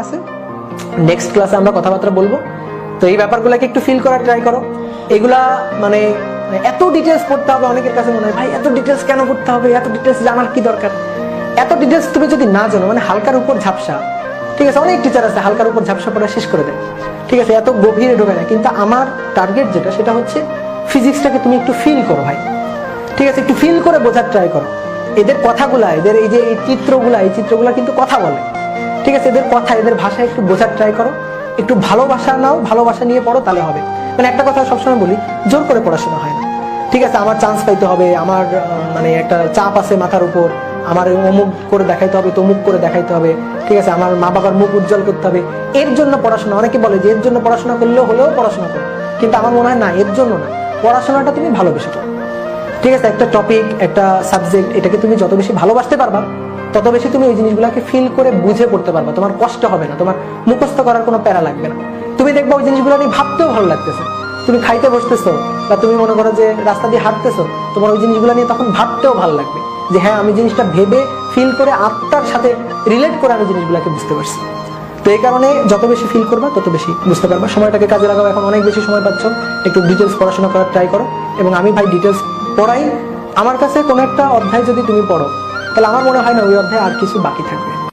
আছে, নেক্সট ক্লাসে আমরা কথাবার্তা বলবো। তো এই ব্যাপারগুলোকে একটু ফিল করার ট্রাই করো। এগুলা মানে এত ডিটেলস পড়তে হবে, অনেকের কাছে মনে হয় ভাই এত ডিটেলস কেন পড়তে হবে, এত ডিটেলস জানার কি দরকার। এত ডিটেলস তুমি যদি না জানো, মানে হালকার উপর ঝাপসা, ঠিক আছে, অনেক টিচার আছে হালকার উপর ঝাপসা পড়া শেষ করে দেয়, ঠিক আছে, এত গভীরে ঢোকে না। কিন্তু আমার টার্গেট যেটা, সেটা হচ্ছে ফিজিক্সটাকে তুমি একটু ফিল করো ভাই, ঠিক আছে, একটু ফিল করে বোঝার ট্রাই করো। এদের কথাগুলা, এদের এই যে এই চিত্রগুলা কিন্তু কথা বলে, ঠিক আছে, এদের কথা, এদের ভাষা একটু বোঝার ট্রাই করো, একটু ভালোবাসা নাও, ভালোবাসা নিয়ে পড়ো, তাহলে হবে। মানে একটা কথা সবসময় বলি, জোর করে পড়াশোনা হয় না, ঠিক আছে। আমার চান্স পাইতে হবে, আমার মানে একটা চাপ আছে মাথার উপর, আমার অমুক করে দেখাইতে হবে, তমুক করে দেখাইতে হবে, ঠিক আছে, আমার মা বাবার মুখ উজ্জ্বল করতে হবে, এর জন্য পড়াশোনা। অনেকে বলে যে এর জন্য পড়াশোনা করলেও হলেও পড়াশোনা করো, কিন্তু আমার মনে হয় না, এর জন্য না, পড়াশোনাটা তুমি ভালোবেসে করো, ঠিক আছে। একটা টপিক, একটা সাবজেক্ট, এটাকে তুমি যত বেশি ভালোবাসতে পারবা, তত বেশি তুমি ওই জিনিসগুলোকে ফিল করে বুঝে পড়তে পারবা। তোমার কষ্ট হবে না, তোমার মুখস্থ করার কোনো প্যারা লাগবে না। তুমি দেখবা ওই জিনিসগুলো নিয়ে ভাবতেও ভালো লাগতেছে। তুমি খাইতে বসতেছো বা তুমি মনে করো যে রাস্তা দিয়ে হাঁটতেছো, তোমার ওই জিনিসগুলো নিয়ে তখন ভাবতেও ভালো লাগবে যে হ্যাঁ, আমি জিনিসটা ভেবে ফিল করে আত্মার সাথে রিলেট করে আমি জিনিসগুলোকে বুঝতে পারছি। তো এই কারণে যত বেশি ফিল করবা তত বেশি বুঝতে পারবা। সময়টাকে কাজে লাগাও, এখন অনেক বেশি সময় পাচ্ছ, একটু ডিটেলস পড়াশোনা করার ট্রাই করো। এবং আমি ভাই ডিটেলস পড়াই। আমার কাছে কোনো একটা অধ্যায় যদি তুমি পড়ো, তাহলে আমার মনে হয় না ওই অধ্যায়ে আর কিছু বাকি থাকবে।